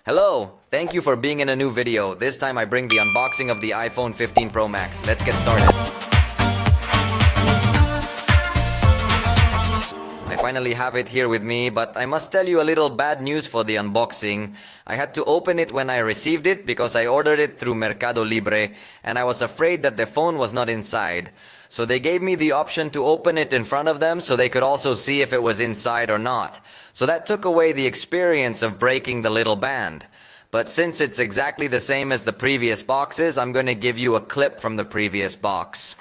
Hello, thank you for being in a new video. This time I bring the unboxing of the iPhone 15 Pro Max. Let's get started. I finally have it here with me, but I must tell you a little bad news for the unboxing. I had to open it when I received it because I ordered it through Mercado Libre and I was afraid that the phone was not inside. So they gave me the option to open it in front of them so they could also see if it was inside or not. So that took away the experience of breaking the little band. But since it's exactly the same as the previous boxes, I'm going to give you a clip from the previous box.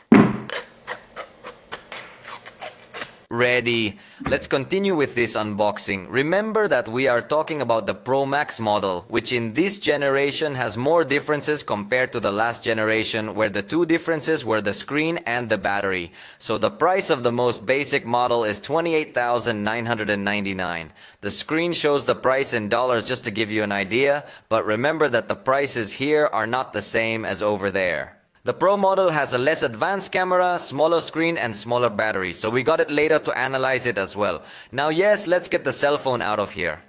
Ready. Let's continue with this unboxing. Remember that we are talking about the Pro Max model, which in this generation has more differences compared to the last generation, where the two differences were the screen and the battery. So the price of the most basic model is $28,999. The screen shows the price in dollars just to give you an idea, but remember that the prices here are not the same as over there. The Pro model has a less advanced camera, smaller screen and smaller battery, so we got it later to analyze it as well. Now yes, let's get the cell phone out of here.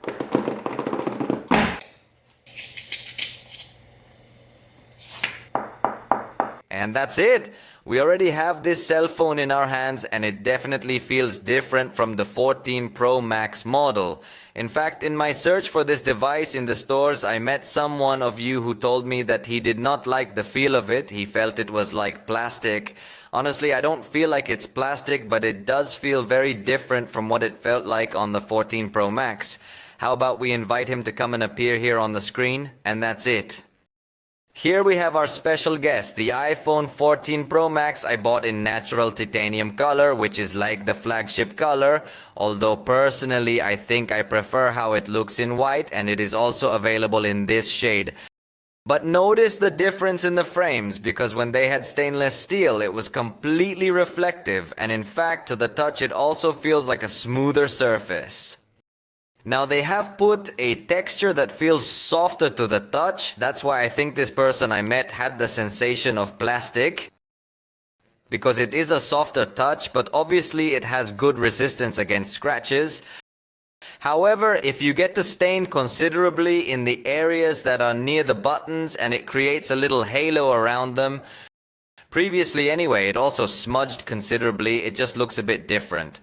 And that's it! We already have this cell phone in our hands and it definitely feels different from the 14 Pro Max model. In fact, in my search for this device in the stores, I met someone of you who told me that he did not like the feel of it. He felt it was like plastic. Honestly, I don't feel like it's plastic, but it does feel very different from what it felt like on the 14 Pro Max. How about we invite him to come and appear here on the screen? And that's it. Here we have our special guest, the iPhone 14 Pro Max I bought in natural titanium color, which is like the flagship color, although personally I think I prefer how it looks in white, and it is also available in this shade. But notice the difference in the frames, because when they had stainless steel it was completely reflective, and in fact to the touch it also feels like a smoother surface. Now they have put a texture that feels softer to the touch. That's why I think this person I met had the sensation of plastic, because it is a softer touch, but obviously it has good resistance against scratches. However, if you get to stain considerably in the areas that are near the buttons and it creates a little halo around them, previously anyway it also smudged considerably, it just looks a bit different.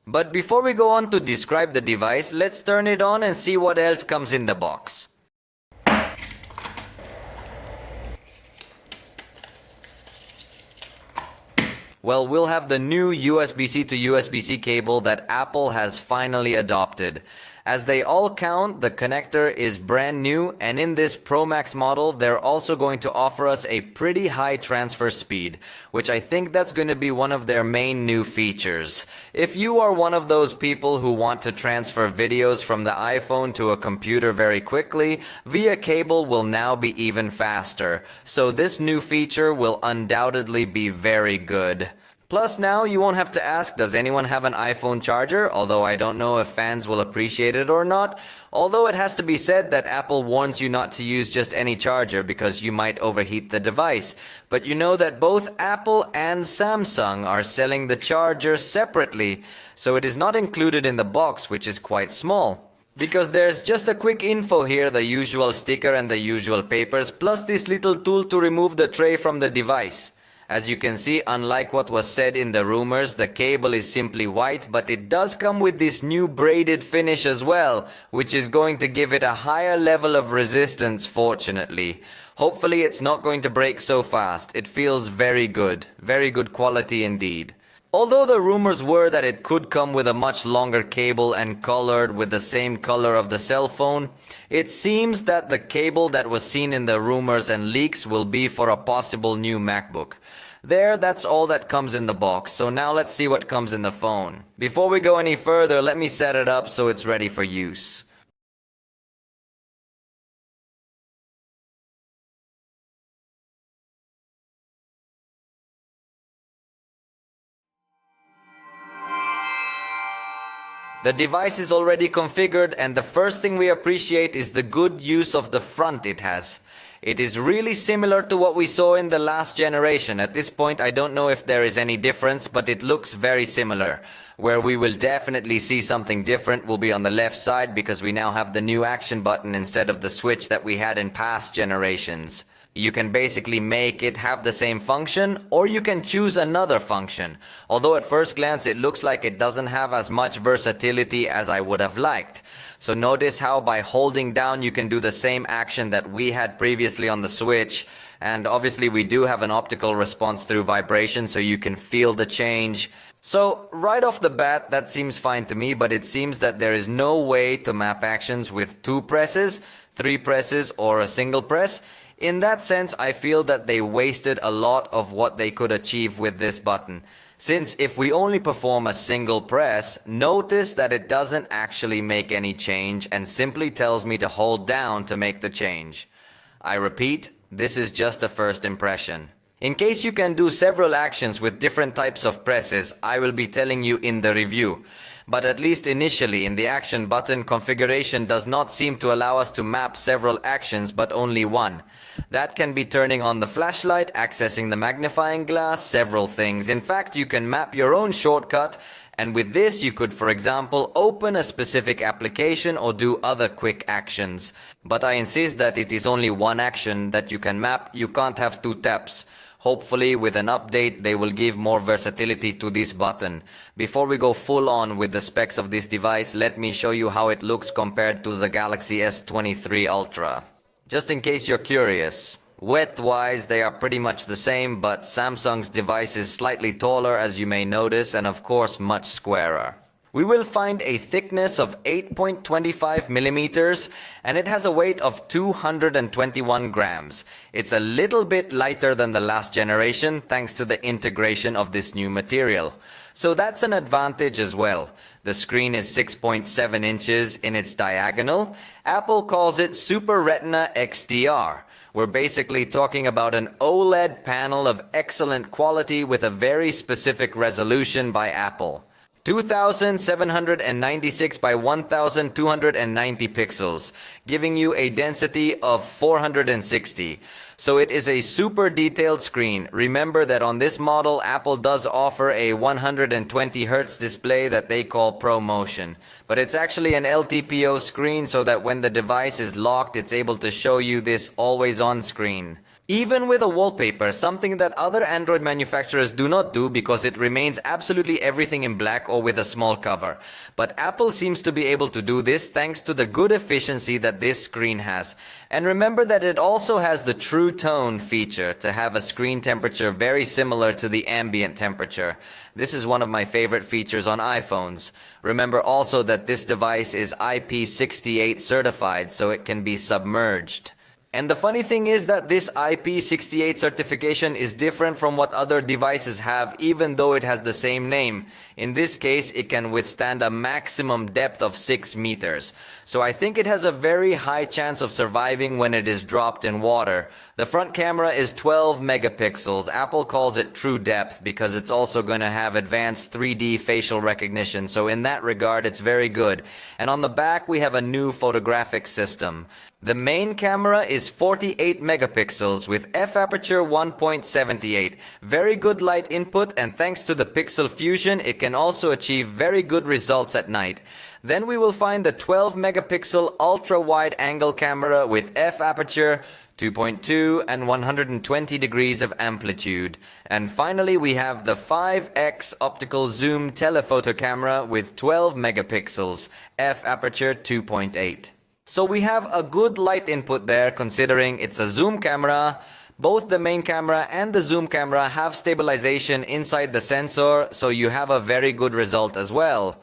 But before we go on to describe the device, let's turn it on and see what else comes in the box. Well, we'll have the new USB-C to USB-C cable that Apple has finally adopted. As they all count, the connector is brand new, and in this Pro Max model, they're also going to offer us a pretty high transfer speed, which I think that's going to be one of their main new features. If you are one of those people who want to transfer videos from the iPhone to a computer very quickly, via cable will now be even faster. So this new feature will undoubtedly be very good. Plus now you won't have to ask, does anyone have an iPhone charger? Although I don't know if fans will appreciate it or not. Although it has to be said that Apple warns you not to use just any charger because you might overheat the device. But you know that both Apple and Samsung are selling the charger separately, so it is not included in the box, which is quite small. Because there's just a quick info here, the usual sticker and the usual papers, plus this little tool to remove the tray from the device. As you can see, unlike what was said in the rumors, the cable is simply white, but it does come with this new braided finish as well, which is going to give it a higher level of resistance, fortunately. Hopefully it's not going to break so fast. It feels very good quality indeed. Although the rumors were that it could come with a much longer cable and colored with the same color of the cell phone, it seems that the cable that was seen in the rumors and leaks will be for a possible new MacBook. That's all that comes in the box, so now let's see what comes in the phone. Before we go any further, let me set it up so it's ready for use. The device is already configured, and the first thing we appreciate is the good use of the front it has. It is really similar to what we saw in the last generation. At this point, I don't know if there is any difference, but it looks very similar. Where we will definitely see something different will be on the left side, because we now have the new action button instead of the switch that we had in past generations. You can basically make it have the same function, or you can choose another function. Although at first glance it looks like it doesn't have as much versatility as I would have liked. So notice how by holding down you can do the same action that we had previously on the Switch. And obviously we do have an optical response through vibration, so you can feel the change. So right off the bat that seems fine to me, but it seems that there is no way to map actions with 2 presses, 3 presses, or a single press. In that sense, I feel that they wasted a lot of what they could achieve with this button. Since if we only perform a single press, notice that it doesn't actually make any change and simply tells me to hold down to make the change. I repeat, this is just a first impression. In case you can do several actions with different types of presses, I will be telling you in the review. But at least initially in the action button, configuration does not seem to allow us to map several actions but only one. That can be turning on the flashlight, accessing the magnifying glass, several things. In fact, you can map your own shortcut, and with this you could, for example, open a specific application or do other quick actions. But I insist that it is only one action that you can map. You can't have 2 taps. Hopefully with an update they will give more versatility to this button. Before we go full on with the specs of this device, let me show you how it looks compared to the Galaxy S23 Ultra. Just in case you're curious, width-wise they are pretty much the same, but Samsung's device is slightly taller, as you may notice, and of course much squarer. We will find a thickness of 8.25 millimeters, and it has a weight of 221 grams. It's a little bit lighter than the last generation thanks to the integration of this new material. So that's an advantage as well. The screen is 6.7 inches in its diagonal. Apple calls it Super Retina XDR. We're basically talking about an OLED panel of excellent quality with a very specific resolution by Apple. 2796 by 1290 pixels, giving you a density of 460. So it is a super detailed screen. Remember that on this model, Apple does offer a 120 Hz display that they call ProMotion. But it's actually an LTPO screen, so that when the device is locked, it's able to show you this always on screen. Even with a wallpaper, something that other Android manufacturers do not do because it remains absolutely everything in black or with a small cover. But Apple seems to be able to do this thanks to the good efficiency that this screen has. And remember that it also has the True Tone feature to have a screen temperature very similar to the ambient temperature. This is one of my favorite features on iPhones. Remember also that this device is IP68 certified, so it can be submerged. And the funny thing is that this IP68 certification is different from what other devices have, even though it has the same name. In this case, it can withstand a maximum depth of 6 meters. So I think it has a very high chance of surviving when it is dropped in water. The front camera is 12 megapixels. Apple calls it true depth because it's also going to have advanced 3D facial recognition. So in that regard, it's very good. And on the back, we have a new photographic system. The main camera is 48 megapixels with f-aperture 1.78. Very good light input, and thanks to the pixel fusion, it can also achieve very good results at night. Then we will find the 12 megapixel ultra-wide angle camera with f-aperture 2.2 and 120 degrees of amplitude. And finally we have the 5x optical zoom telephoto camera with 12 megapixels, f-aperture 2.8. So we have a good light input there, considering it's a zoom camera. Both the main camera and the zoom camera have stabilization inside the sensor, so you have a very good result as well.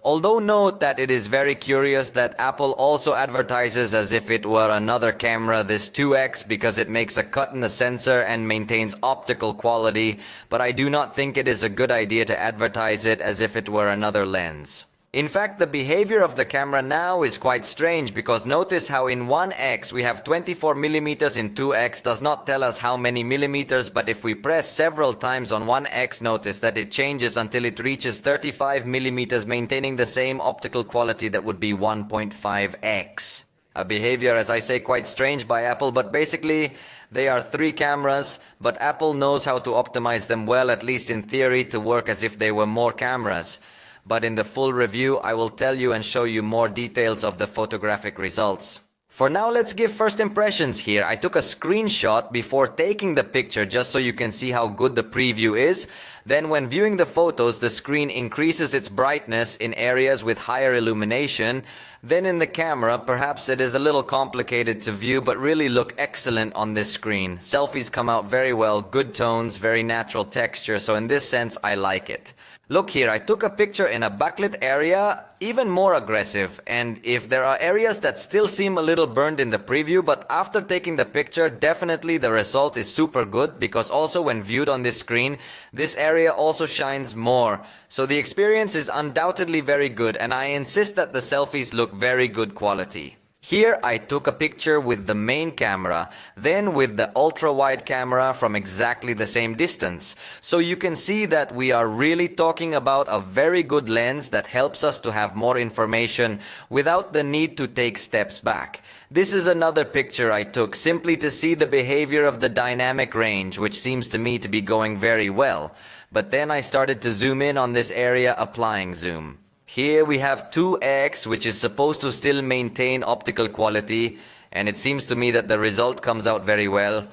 Although note that it is very curious that Apple also advertises as if it were another camera, this 2x, because it makes a cut in the sensor and maintains optical quality, but I do not think it is a good idea to advertise it as if it were another lens. In fact, the behavior of the camera now is quite strange, because notice how in 1x we have 24 millimeters, in 2x does not tell us how many millimeters, but if we press several times on 1x, notice that it changes until it reaches 35 millimeters, maintaining the same optical quality that would be 1.5x. A behavior, as I say, quite strange by Apple, but basically they are 3 cameras, but Apple knows how to optimize them well, at least in theory, to work as if they were more cameras. But in the full review, I will tell you and show you more details of the photographic results. For now, let's give first impressions here. I took a screenshot before taking the picture just so you can see how good the preview is. Then when viewing the photos, the screen increases its brightness in areas with higher illumination. Then in the camera, perhaps it is a little complicated to view, but really look excellent on this screen. Selfies come out very well, good tones, very natural texture, so in this sense, I like it. Look here, I took a picture in a backlit area, even more aggressive, and if there are areas that still seem a little burned in the preview, but after taking the picture, definitely the result is super good, because also when viewed on this screen, this area also shines more. So the experience is undoubtedly very good, and I insist that the selfies look very good quality. Here I took a picture with the main camera, then with the ultra-wide camera from exactly the same distance. So you can see that we are really talking about a very good lens that helps us to have more information without the need to take steps back. This is another picture I took simply to see the behavior of the dynamic range, which seems to me to be going very well. But then I started to zoom in on this area, applying zoom. Here we have 2x, which is supposed to still maintain optical quality, and it seems to me that the result comes out very well.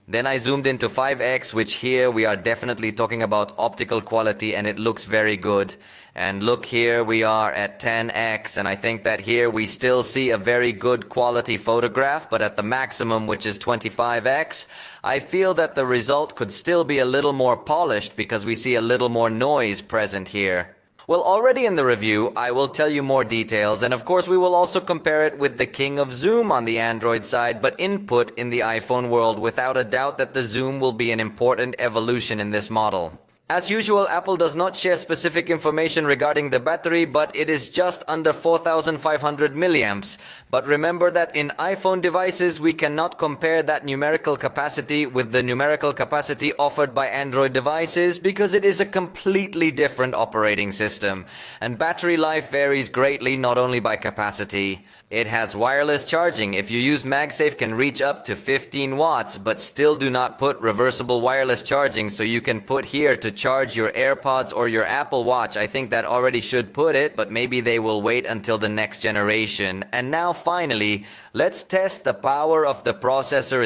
Then I zoomed into 5x, which here we are definitely talking about optical quality, and it looks very good. And look, here we are at 10x, and I think that here we still see a very good quality photograph, but at the maximum, which is 25x, I feel that the result could still be a little more polished because we see a little more noise present here. Well, already in the review, I will tell you more details, and of course we will also compare it with the king of zoom on the Android side, but input in the iPhone world, without a doubt that the zoom will be an important evolution in this model. As usual, Apple does not share specific information regarding the battery, but it is just under 4,500 milliamps. But remember that in iPhone devices, we cannot compare that numerical capacity with the numerical capacity offered by Android devices because it is a completely different operating system. And battery life varies greatly, not only by capacity. It has wireless charging. If you use MagSafe, can reach up to 15 watts, but still do not put reversible wireless charging, so you can put here to charge your AirPods or your Apple Watch. I think that already should put it, but maybe they will wait until the next generation. And now finally, let's test the power of the processor.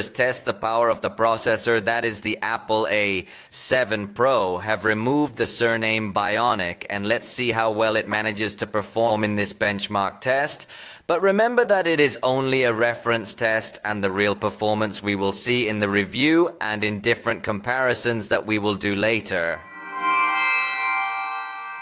That is the Apple A7 Pro. Have removed the surname Bionic, and let's see how well it manages to perform in this benchmark test. But remember that it is only a reference test, and the real performance we will see in the review and in different comparisons that we will do later.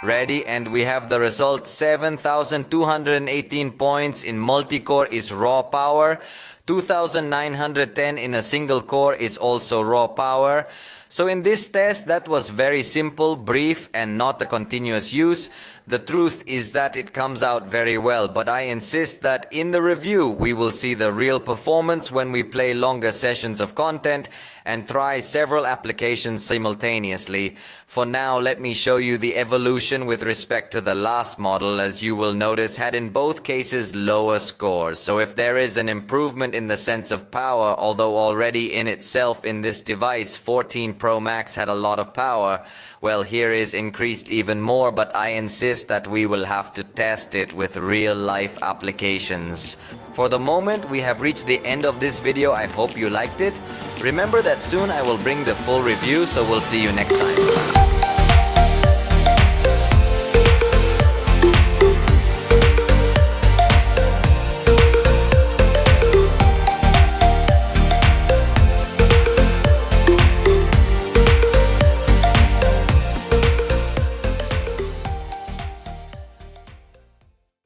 Ready, and we have the result. 7,218 points in multi-core is raw power. 2,910 in a single core is also raw power. So in this test, that was very simple, brief, and not a continuous use. The truth is that it comes out very well, but I insist that in the review we will see the real performance when we play longer sessions of content and try several applications simultaneously. For now, let me show you the evolution with respect to the last model, as you will notice had in both cases lower scores. So if there is an improvement in the sense of power, although already in itself in this device 14 Pro Max had a lot of power, well, here is increased even more, but I insist that we will have to test it with real-life applications. For the moment, we have reached the end of this video. I hope you liked it. Remember that soon I will bring the full review, so we'll see you next time.